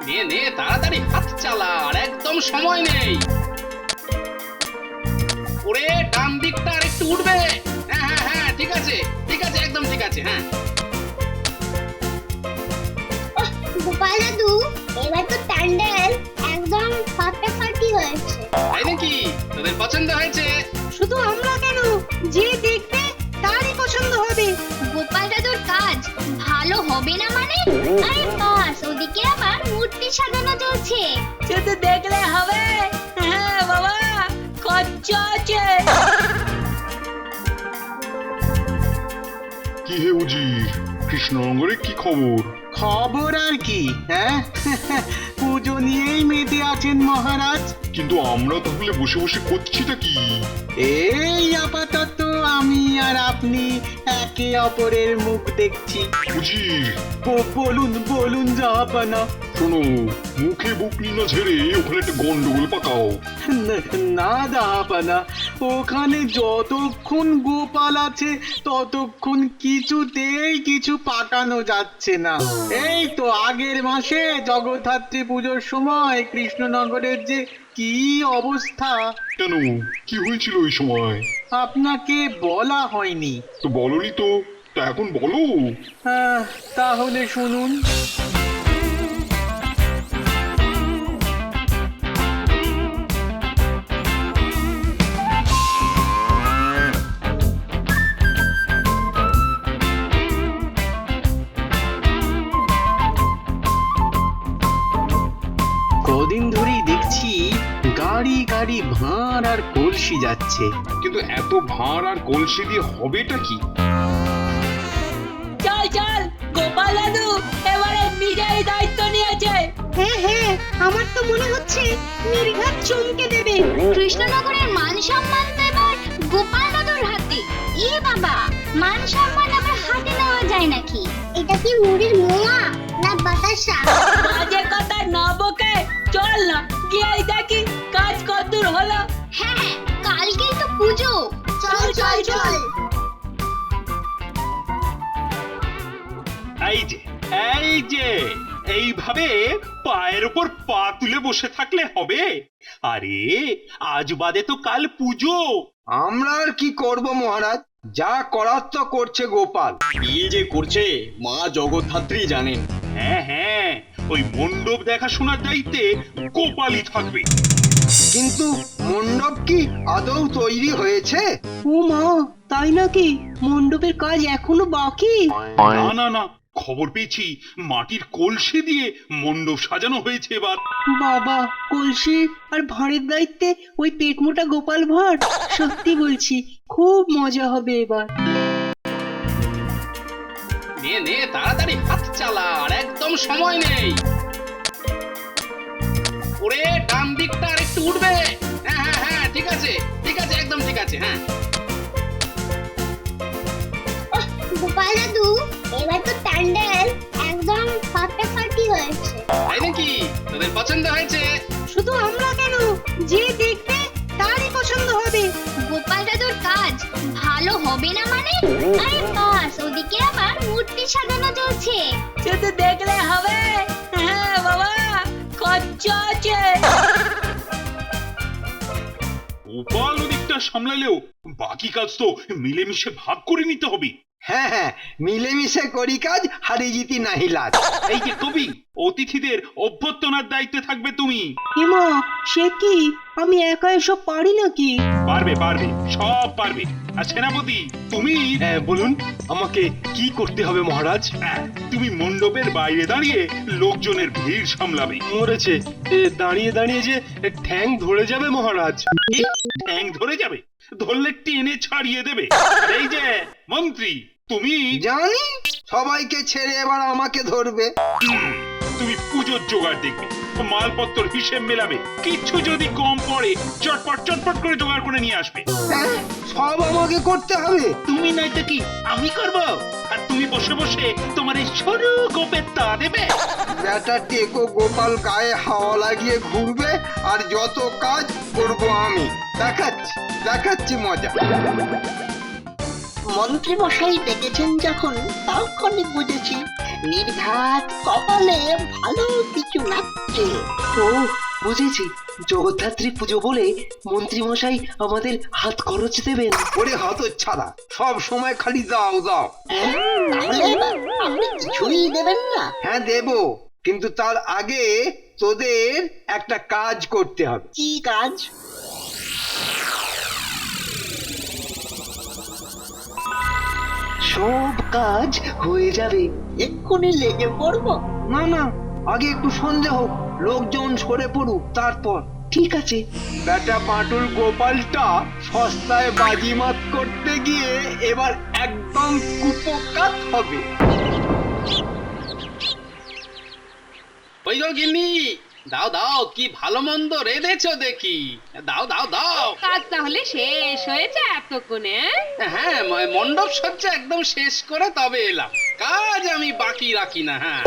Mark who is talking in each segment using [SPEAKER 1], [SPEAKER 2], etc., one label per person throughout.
[SPEAKER 1] নে নে তাড়াতাড়ি হাত চালা, আর একদম সময় নেই। ওরে ডান দিকটা আর একটু উঠবে। হ্যাঁ হ্যাঁ হ্যাঁ, ঠিক আছে ঠিক আছে, একদম ঠিক আছে। হ্যাঁ
[SPEAKER 2] গোপাল দাদু, এবার তো প্যান্ডেল একদম ফাটাফাটি হয়েছে।
[SPEAKER 1] তাই নাকি? তোদের পছন্দ হয়েছে?
[SPEAKER 3] শুধু আমরা কেন, যে দেখবে তারই পছন্দ হবে।
[SPEAKER 2] গোপাল দাদুর কাজ ভালো হবে না মানে? আরে বাস, ওদিকে আবার মূর্তি সাজানো চলছে।
[SPEAKER 3] শুধু দেখলে হবে? হ্যাঁ বাবা, খরচা আছে।
[SPEAKER 4] কি হে উজির, কৃষ্ণনগরে কি খবর?
[SPEAKER 5] খবর আর কি, হ্যাঁ? পুজো নিয়েই মেতে আছেন মহারাজ।
[SPEAKER 4] কিন্তু আমরা তাহলে বসে বসে করছিটা কি?
[SPEAKER 5] এই আপাতত আমি আর আপনি একে অপরের মুখ দেখছি।
[SPEAKER 4] উজির
[SPEAKER 5] বলুন বলুন জাহাপানা।
[SPEAKER 4] শোনো, মুখে বুকলি না ঝেড়ে ওখানে একটা গন্ডগোল পাকাও।
[SPEAKER 5] না জাহাপানা, ওখানে যতক্ষণ গোপাল আছে ততক্ষণ কিছুতেই কিছু পাকানো যাচ্ছে না। এই তো আগের মাসে জগদ্ধাত্রী পুজোর সময় কৃষ্ণনগরের যে কি অবস্থা!
[SPEAKER 4] কেন, কি হয়েছিল ওই সময়?
[SPEAKER 5] আপনাকে বলা হয়নি
[SPEAKER 4] তো বলনি তো, তা এখন বলো।
[SPEAKER 5] তাহলে শুনুন। কদিন ধরেই দেখছি গাড়ি গাড়ি ভাঁড় আর কলসি যাচ্ছে।
[SPEAKER 4] কিন্তু এত ভাঁড় আর কলসি দিয়ে হবেটা কি?
[SPEAKER 3] চল চল, গোপাল দাদু এবারে নিজেই দায়িত্ব নিয়েছে। হ্যাঁ হ্যাঁ, আমার তো মনে হচ্ছে নির্ঘাত চমকে দেবে।
[SPEAKER 2] কৃষ্ণনগরের মান সম্মান তো এবার গোপাল দাদুর হাতে। এ বাবা, মান সম্মান আবার হাতে নেওয়া যায় নাকি? এটা কি মুড়ির মোয়া না বাতাসা?
[SPEAKER 3] বাজে কথা না বকে চল না, গিয়ে দেখি কাজ কতদূর হলো।
[SPEAKER 2] হ্যাঁ, কালকেই তো পুজো। চল চল চল।
[SPEAKER 1] এই যে এই যে, এইভাবে পায়ের উপর পা তুলে বসে থাকলে হবে? আরে আজ বাদে তো কাল পুজো।
[SPEAKER 6] আমরা আর কি করব মহারাজ, যা করার তো করছে গোপাল।
[SPEAKER 7] কি যে করছে মা জগদ্ধাত্রী জানেন।
[SPEAKER 1] হ্যাঁ হ্যাঁ, ওই মণ্ডপ দেখাশোনার দায়িত্বে গোপালই থাকবে।
[SPEAKER 6] কিন্তু মণ্ডপ কি আদৌ তৈরি হয়েছে?
[SPEAKER 3] ও মা, তাই নাকি? মণ্ডপের কাজ এখনো বাকি?
[SPEAKER 1] না না না, খবর পেয়েছি মাটির কলসি দিয়ে মণ্ডপ সাজানো হয়েছে এবার।
[SPEAKER 3] বাবা, কলসি আর ভাঁড়ের দায়িত্বে ওই পেটমোটা গোপাল ভাঁড়। সত্যি বলছি, খুব মজা হবে এবার।
[SPEAKER 1] নে নে তাড়াতাড়ি হাত চালা, আর একদম সময় নেই। ওরে ডান দিকটা আর একটু উঠবে। হ্যাঁ হ্যাঁ হ্যাঁ, ঠিক আছে ঠিক আছে, একদম ঠিক আছে। হ্যাঁ
[SPEAKER 2] গোপাল দাদু, এবার তো প্যান্ডেল একদম ফাটাফাটি হয়েছে।
[SPEAKER 1] তাই নাকি? তোদের পছন্দ হয়েছে?
[SPEAKER 3] শুধু আমরা কেন, যে দেখবে তারই পছন্দ হবে।
[SPEAKER 2] গোপাল দাদুর কাজ ভালো হবে না মানে? আরে বাস, ওদিকে আবার মূর্তি সাজানো চলছে।
[SPEAKER 3] শুধু দেখলে হবে? হ্যাঁ বাবা, খরচা আছে।
[SPEAKER 1] গোপাল ওদিকটা সামলালেও বাকি কাজ তো মিলেমিশে ভাগ করে নিতে হবে।
[SPEAKER 6] হ্যাঁ হ্যাঁ, মিলেমিশে করি কাজ, হারি জিতি নাহি লাজ।
[SPEAKER 1] এই যে কবি, অতিথিদের অভ্যর্থনার দায়িত্বে থাকবে তুমি।
[SPEAKER 3] হিমা, সে কি? আমি একা এসব পারি নাকি?
[SPEAKER 1] পারবে পারবে, সব পারবে। আর সেনাপতি তুমি,
[SPEAKER 7] বলুন আমাকে কি করতে হবে মহারাজ?
[SPEAKER 1] তুমি মণ্ডপের বাইরে দাঁড়িয়ে লোকজনের ভিড় সামলাবে।
[SPEAKER 7] মরেছে, দাঁড়িয়ে দাঁড়িয়ে যে ঠ্যাং ধরে যাবে মহারাজ।
[SPEAKER 1] কি? ঠ্যাং ধরে যাবে? ধরলে টেনে ছাড়িয়ে দেবে। আর এই যে মন্ত্রী, তুমি
[SPEAKER 6] জানি সবাইকে ছেড়ে এবার আমাকে ধরবে।
[SPEAKER 1] তুমি পুজোর জোগাড় দেখবে, মালপত্র হিসেব মেলাবে। কিছু যদি কম পড়ে চটপট চটপট করে জোগাড় করে নিয়ে আসবে।
[SPEAKER 6] হ্যাঁ, সব আমাকে করতে হবে।
[SPEAKER 1] তুমি নয়তো কি আমি করব? আর তুমি বসে বসে তোমার এই সরু গোপের তা দেবে।
[SPEAKER 6] ব্যাটা টেকো গোপাল গায়ে হাওয়া লাগিয়ে ঘুরবে, আর যত কাজ করব আমি। দেখাচ্ছি দেখাচ্ছি মজা।
[SPEAKER 8] মন্ত্রী মশাই ডেকেছেন যখন তখনই বুঝেছি নির্ঘাত কপালে ভালো কিছু লাগছে।
[SPEAKER 9] ও বুঝেছি, জগদ্ধাত্রী পুজো বলে মন্ত্রী মশাই আমাদের হাত খরচ দেবেন।
[SPEAKER 6] ওরে হতচ্ছাড়া, সব সময় খালি দাও দাও।
[SPEAKER 8] তাহলে আপনি কিছুই দেবেন না?
[SPEAKER 6] হ্যাঁ দেব, কিন্তু তার আগে তোদের একটা কাজ করতে হবে।
[SPEAKER 8] কি কাজ?
[SPEAKER 9] সব কাজ হয়ে যাবে।
[SPEAKER 8] এক্ষুনি লেগে পড়বো?
[SPEAKER 6] না না, আগে একটু সন্দেহ হোক, লোকজন সরে পড়ুক, তারপর।
[SPEAKER 9] ঠিক আছে।
[SPEAKER 6] বেটা পাটুল গোপালটা সস্তায় বাজিমাত করতে গিয়ে এবার একদম কুপোকাত হবে।
[SPEAKER 1] ওই গো গিন্নি, দাও দাও, কি ভালো মন্দ রেঁধেছো দেখি, দাও দাও দাও।
[SPEAKER 3] কাজ তাহলে শেষ হয়েছে এতক্ষণে?
[SPEAKER 1] হ্যাঁ, মণ্ডপ সজ্জা একদম শেষ করে তবে এলাম, কাজ আমি বাকি রাখি না। হ্যাঁ,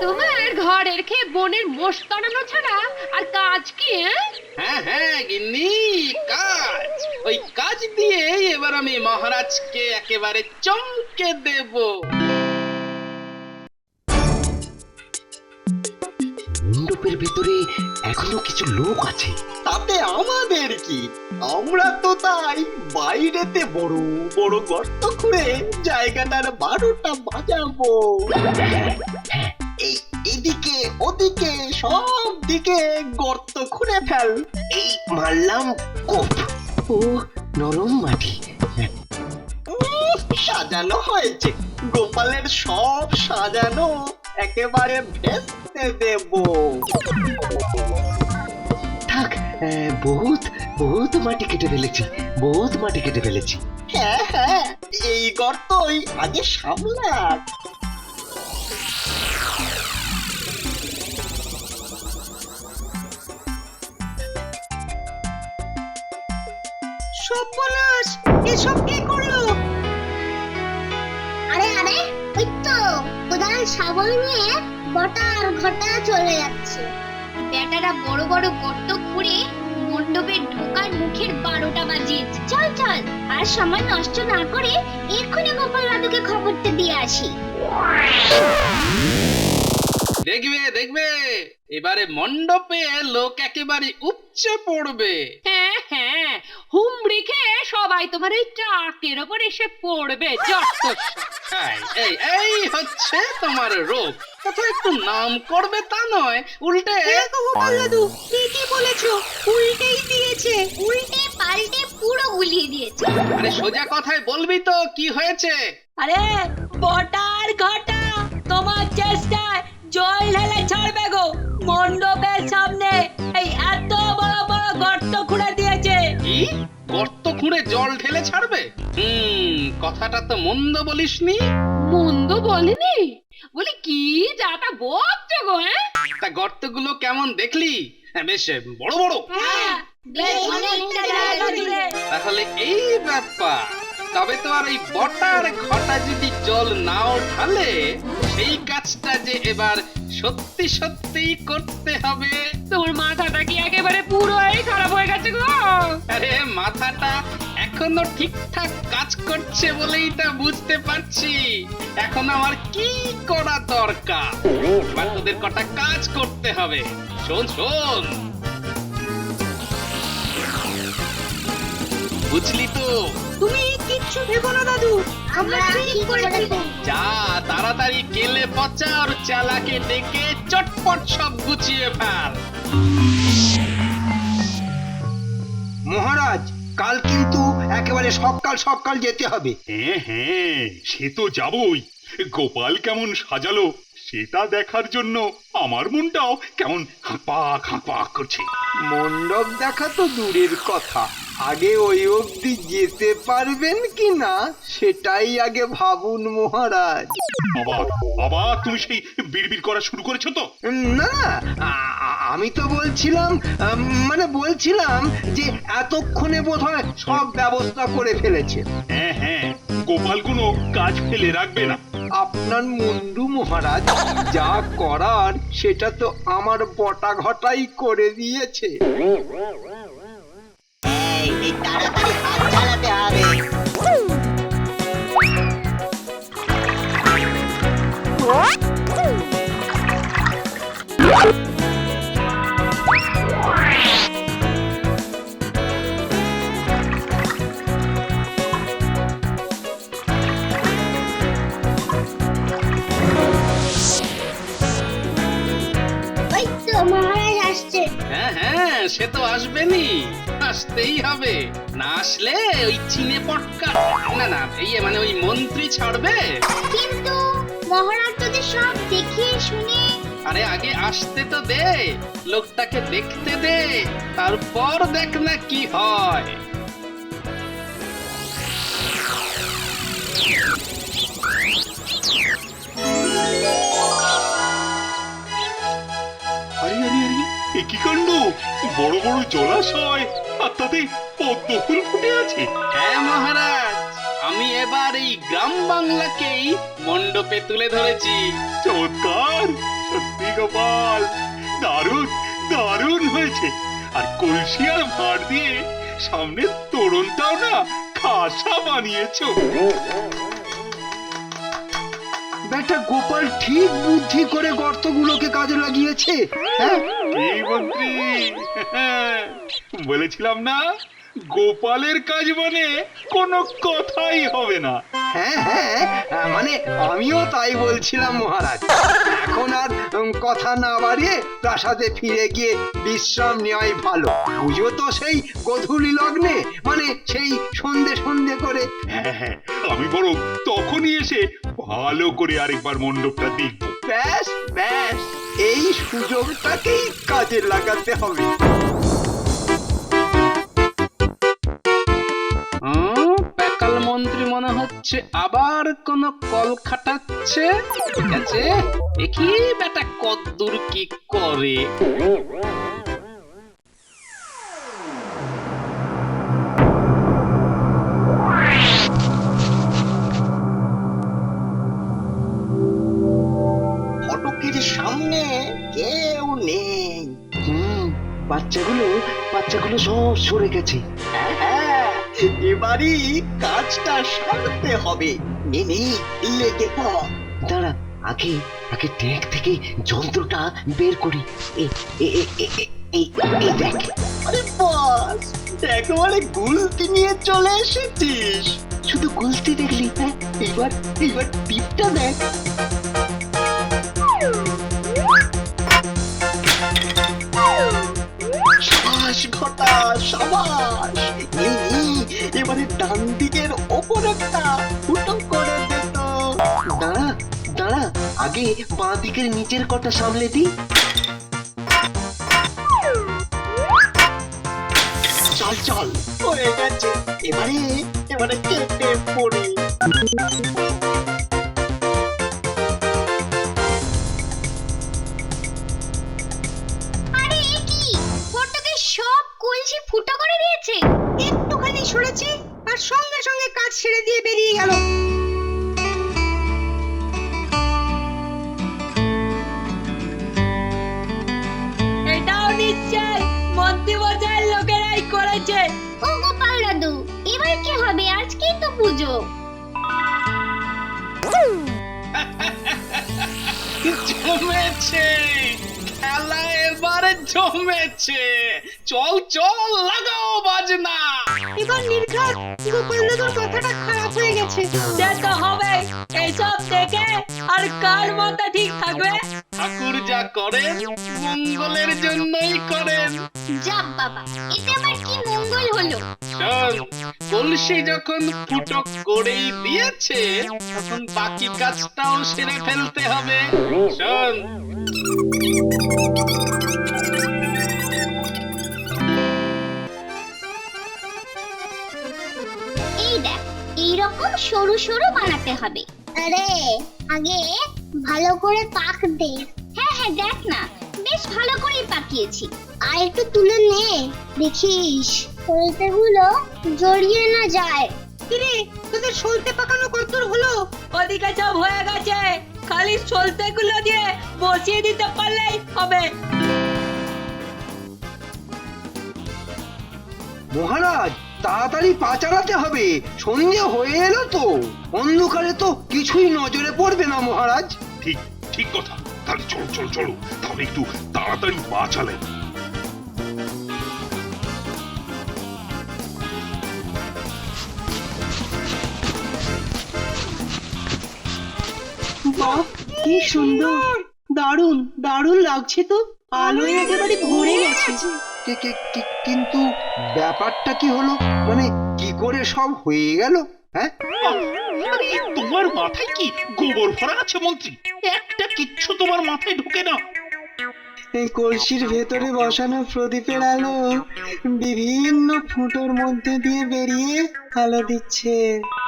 [SPEAKER 3] তোমার ঘরের খেয়ে বোনের মোষ তাড়ানো ছাড়া আর কাজ কি?
[SPEAKER 1] হ্যাঁ হ্যাঁ গিন্নি, কাজ, ওই কাজ দিয়ে এবার আমি মহারাজকে একেবারে চমকে দেব।
[SPEAKER 9] মণ্ডপের ভেতরে এখনো কিছু লোক আছে।
[SPEAKER 8] তাতে আমাদের কি? আমরা তো তাই বাইরেতে বড় বড় গর্ত খুঁড়ে জায়গাটার 12টা বাজাবো। এই এদিকে ওদিকে সব দিকে গর্ত খুঁড়ে ফেল।
[SPEAKER 9] এই মারলাম কোপ। ও নরম মাটি।
[SPEAKER 8] সাজানো হয়েছে, গোপালের সব সাজানো একেবারে ভেস্তে দেব।
[SPEAKER 9] থাক, বহুত বহুত মাটি কেটে ফেলেছি, বহুত মাটি কেটে ফেলেছি।
[SPEAKER 8] হ্যাঁ হ্যাঁ, এই গর্তই আগে সামলাক।
[SPEAKER 3] সর্বনাশ, এসব কে করলো?
[SPEAKER 2] আরে আরে, ওই তো কোদাল শাবল নিয়ে বটা আর ঘটা চলে যাচ্ছে। বেটারা বড় বড় গর্ত খুঁড়ে মণ্ডপে ঢোকার মুখের 12টা বাজিয়েছে। চল চল, আর সময় নষ্ট না করে এক্ষুনি গোপাল দাদুকে খবরটা দিয়ে আসি।
[SPEAKER 1] দেখবে দেখবে, এবারে মণ্ডপে লোক একেবারে উপচে পড়বে।
[SPEAKER 3] হ্যাঁ হ্যাঁ, হুমড়ি খেয়ে সবাই তোমার ওই ট্রাকের ওপর এসে পড়বে।
[SPEAKER 1] এই এই হচ্ছে তোমার রোগ, কোথাও একটু নাম করবে তা নয়, উল্টে।
[SPEAKER 3] গোপাল দাদু ঠিকই বলেছো, উল্টেই দিয়েছে।
[SPEAKER 2] উল্টে পাল্টে পুরো গুলিয়ে দিয়েছে।
[SPEAKER 1] আরে সোজা কথায় বলবি তো কি হয়েছে?
[SPEAKER 3] আরে বটার ঘটা তোমার চেষ্টায় জল ঢেলে ছাড়বে গো। মণ্ডপের সামনে এই এত বড় বড় গর্ত খুঁড়ে দিয়েছে।
[SPEAKER 1] কি গর্ত খুঁড়ে জল ঢেলে ছাড়বে? কথাটা তো মন্দ বলিসনি।
[SPEAKER 3] মন্দ বলিনি, বলি কি যাটা বকছো গো?
[SPEAKER 1] তা গর্তগুলো কেমন দেখলি? বেশ বড় বড়।
[SPEAKER 3] হ্যাঁ, বেশ অনেকটা জায়গা জুড়ে।
[SPEAKER 1] তাহলে এই ব্যাপার, তবে তো আর এই বটার ঘটা যদি জল নাও ঢালে, সেই কাজটা যে এবার সত্যি সত্যি করতে হবে।
[SPEAKER 3] তোমার মাথাটা কি একেবারে পুরোই খারাপ হয়ে গেছে গো?
[SPEAKER 1] আরে মাথাটা এখনো ঠিকঠাক কাজ করছে বলেই তা বুঝতে পারছি এখন আমার কি করা দরকার। এবার তোদের কটা কাজ করতে হবে। শোন শোন, বুঝলি তো?
[SPEAKER 3] তুমি কিচ্ছু ভেবো না দাদু, আমরা ঠিক করে দেব।
[SPEAKER 1] যা তাড়াতাড়ি কেলে পচা আর চালাকে ডেকে চটপট সব গুছিয়ে ফেল।
[SPEAKER 6] মহারাজ, কাল কিন্তু একেবারে সকাল সকাল যেতে হবে।
[SPEAKER 4] হ্যাঁ হ্যাঁ, সে তো যাবই। গোপাল কেমন সাজালো সেটা দেখার জন্য আমার মনটাও কেমন হাঁপাক হাঁপাক করছে।
[SPEAKER 6] মণ্ডপ দেখা তো দূরের কথা, আগে ওই অবধি যেতে পারবেন কি না সেটাই আগে ভাবুন মহারাজ।
[SPEAKER 4] আবার আবার তুমি সেই বিড়বিড় করা শুরু করেছো তো?
[SPEAKER 6] না না, আমি তো বলছিলাম, বলছিলাম যে এতক্ষণে বোধহয় সব ব্যবস্থা করে ফেলেছে।
[SPEAKER 4] হ্যাঁ হ্যাঁ, গোপাল কোনো কাজ ফেলে রাখবে না।
[SPEAKER 6] আপনার মুন্ডু মহারাজ, যা করার সেটা তো আমার বটা ঘটাই করে দিয়েছে।
[SPEAKER 8] এই তাড়াতাড়ি হাত চালাতে হবে।
[SPEAKER 2] ওই তো মহারাজ আসছে।
[SPEAKER 1] হ্যাঁ হ্যাঁ, সে তো আসবেনি, আসতেই হবে। না আসলে ওই চিনে পটকা, না না মানে ওই মন্ত্রী ছাড়বে।
[SPEAKER 2] কিন্তু মহারাজ যদি সব দেখে শুনে।
[SPEAKER 1] আরে আগে আসতে তো দে, লোকটাকে দেখতে দে, তারপর দেখ না কি হয়।
[SPEAKER 4] আরে আরে আরে, এ কি কাণ্ড! বড় বড় জলাশয়, আর তাতে পদ্ম ফুল ফুটে আছে।
[SPEAKER 1] হ্যাঁ মহারাজ, আমি এবার এই গ্রাম বাংলাকেই মণ্ডপে তুলে ধরেছি।
[SPEAKER 4] চমৎকার! সত্যি গোপাল, দারুণ দারুণ হয়েছে। আর কলসি আর ভাঁড় দিয়ে সামনে তোরণটাও না খাসা বানিয়েছো।
[SPEAKER 6] বেটা গোপাল ঠিক বুদ্ধি করে গর্তগুলোকে কাজে লাগিয়েছে। হ্যাঁ,
[SPEAKER 4] এই মন্ত্রী, বলেছিলাম না, গোপালের কাজ মানে কোনো কথাই হবে না।
[SPEAKER 6] হ্যাঁ হ্যাঁ, মানে আমিও তাই বলছিলাম মহারাজ। এখন আর কথা না বাড়িয়ে প্রাসাদে ফিরে গিয়ে বিশ্রাম নেওয়াই ভালো। পুজো তো সেই গোধূলি লগ্নে, মানে সেই সন্ধে সন্ধে করে।
[SPEAKER 4] হ্যাঁ হ্যাঁ, আমি বরং তখনই এসে ভালো করে আরেকবার মণ্ডপটা দেখব।
[SPEAKER 6] ব্যাস ব্যাস, এই সুযোগটাকেই কাজে লাগাতে হবে।
[SPEAKER 1] প্যাকাল মন্ত্রী মনে হচ্ছে আবার কোন কল খাটাচ্ছে। ঠিক আছে, দেখি বেটা কদ্দুর কি করে।
[SPEAKER 8] ফটকের সামনে কেউ নেই।
[SPEAKER 9] বাচ্চাগুলো সব সরে গেছে।
[SPEAKER 8] হ্যাঁ, এবারই কাজটা সারতে হবে। নেই লেগে পড়।
[SPEAKER 9] দাঁড়া, আগে আগে ট্যাঙ্ক থেকে যন্ত্রটা বের করি। এই দেখ।
[SPEAKER 8] আরে বস, একেবারে গুলতি নিয়ে চলে এসেছিস।
[SPEAKER 9] শুধু গুলতি দেখলি? হ্যাঁ, এবার টিপটা দেখ।
[SPEAKER 8] সাবাস ঘটা, সাবাস। এবারে ডান দিকের ওপর একটা ফুটো করে দে তো।
[SPEAKER 9] দাঁড়া, আগে বাঁ দিকের নিচের কটা সামলে দি।
[SPEAKER 8] চল হয়ে গেছে। এবারে কেটে পড়ি।
[SPEAKER 2] আরে এ কি, ফটকে সব কলসি ফুটো করে দিয়েছে।
[SPEAKER 3] একটুখানি সরেছে আর সঙ্গে সঙ্গে কাজ ছেড়ে দিয়ে বেরিয়ে গেল। এটাও নিশ্চয় মন্ত্রী মশাইয়ের লোকেরাই করেছে।
[SPEAKER 2] ও গোপাল দাদু, এবার কি হবে? আজকেই তো পুজো।
[SPEAKER 1] জমেছে খেলা, এবারে জমেছে। চল চল, লাগাও বাজনা।
[SPEAKER 3] এবার নির্ঘাত গোপাল দাদুর কথাটা খারাপ হয়ে গেছে। সে তো হবে, এইসব দেখে আর কার মাথা ঠিক থাকবে?
[SPEAKER 1] ঠাকুর যা করেন মঙ্গলের জন্যই করেন।
[SPEAKER 2] যা বাবা, এতে আবার কি মঙ্গল হলো?
[SPEAKER 1] শোন, কলসি যখন ফুটো করেই দিয়েছে, তখন বাকি কাজটাও সেরে ফেলতে হবে। শোন,
[SPEAKER 2] এই দেখ, এইরকম সরু সরু বানাতে হবে। আরে আগে ভালো করে পাক দে। হ্যাঁ হ্যাঁ, দেখ না, বেশ ভালো করেই পাকিয়েছি। আর একটু তুলে নে, দেখিস সলতেগুলো জড়িয়ে না যায়।
[SPEAKER 3] কিরে, তোদের সলতে পাকানো কতদূর হলো? ওদিকে সব হয়ে গেছে, খালি সলতেগুলো দিয়ে বসিয়ে দিতে পারলেই হবে।
[SPEAKER 6] মহারাজ, তাড়াতাড়ি পা চালাতে হবে, সন্ধ্যে হয়ে এলো তো। অন্ধকারে তো কিছুই নজরে পড়বে না মহারাজ।
[SPEAKER 4] ঠিক ঠিক কথা, তাহলে চলো চলো চলো, তাহলে একটু তাড়াতাড়ি পা চালাই।
[SPEAKER 8] বাহ, কি সুন্দর, দারুণ দারুণ লাগছে তো, আলোয় একেবারে ভরে গেছে।
[SPEAKER 6] কিন্তু ব্যাপারটা কি হলো, মানে কি করে সব হয়ে গেল? হ্যাঁ,
[SPEAKER 4] আরে তোমার মাথায় কি গোবর ভরা আছে মন্ত্রী? একটা কিচ্ছু তোমার মাথায় ঢোকে না।
[SPEAKER 5] এই কলসির ভেতরে বসানো প্রদীপের আলো বিভিন্ন ফুটোর মধ্যে দিয়ে বেরিয়ে আলো দিচ্ছে।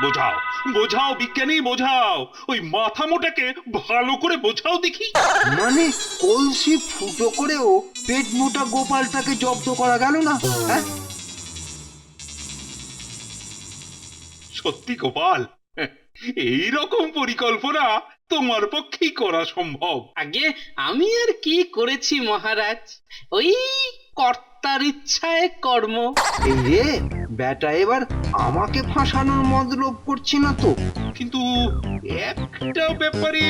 [SPEAKER 4] বোঝাও বোঝাও বিজ্ঞানী, বোঝাও ওই মাথা মোটাকে ভালো করে বোঝাও দেখি।
[SPEAKER 6] মানে কলসি ফুটো করেও পেট মোটা গোপালটাকে জব্দ করা গেল না? হ্যাঁ,
[SPEAKER 4] সত্যি গোপাল, এই রকম পরিকল্পনা তোমার পক্ষেই করা সম্ভব।
[SPEAKER 1] আগে আমি আর কি করেছি মহারাজ, ওই কর্তার ইচ্ছায় কর্ম।
[SPEAKER 6] এই রে, বেটা এবার আমাকে ফাঁসানোর মতলব করছি না তো?
[SPEAKER 4] কিন্তু একটা ব্যাপারে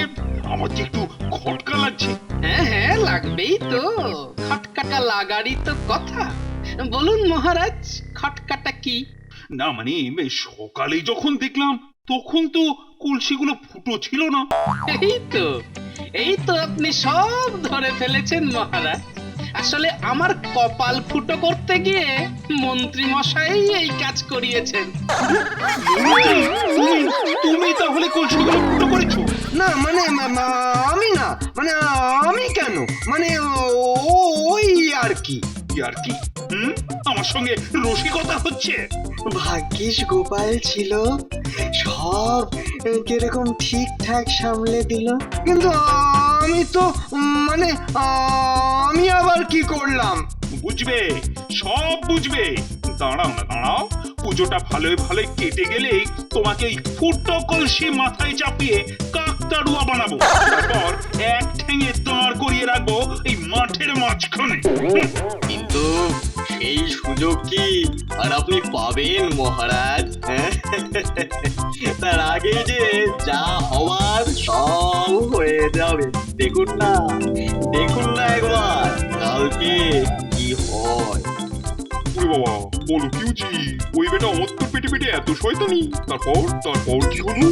[SPEAKER 4] আমার যে একটু খটকা লাগছে।
[SPEAKER 1] হ্যাঁ হ্যাঁ, লাগবেই তো, খটকাটা লাগারই তো কথা। বলুন মহারাজ, খটকাটা কি?
[SPEAKER 4] না মানে সকালে যখন দেখলাম তখন তো কলসিগুলো ফুটো ছিল না।
[SPEAKER 1] এই তো আপনি সব ধরে ফেলেছেন মহারাজ। আসলে আমার কপাল ফুটো করতে গিয়ে মন্ত্রী মশাই এই কাজ করিয়েছেন।
[SPEAKER 4] তুমি তাহলে কলসিগুলো ফুটো করেছো?
[SPEAKER 6] না মানে আমি না, মানে আমি কেন, মানে ওই আর কি।
[SPEAKER 4] আর কি? আমার সঙ্গে রসিকতা হচ্ছে?
[SPEAKER 5] ভাগ্যিস গোপাল ছিল, সব কিরকম ঠিকঠাক সামলে দিল।
[SPEAKER 6] কিন্তু আমি তো মানে আমি আবার কি করলাম?
[SPEAKER 4] বুঝবে, সব বুঝবে। দাঁড়াও না, দাঁড়াও। পুজোটা ভালোই ভালোই কেটে গেলেই তোমাকে এই ফুটো কলসি মাথায় চাপিয়ে কাকতাড়ুয়া বানাবো। তারপর এক ঠ্যাঙে দাঁড় করিয়ে রাখবো এই মাঠের মাঝখানে।
[SPEAKER 7] কিন্তু সেই সুযোগ কি আর আপনি পাবেন মহারাজ? তার আগে যে যা হওয়ার সব হয়ে যাবে। দেখুন না একবার কালকে কি হয়।
[SPEAKER 4] ওরে বাবা, বলো কি উচি? ওই বেটা অমত্তর পেটে পেটে এত শয়তানি। তারপর কি হলো?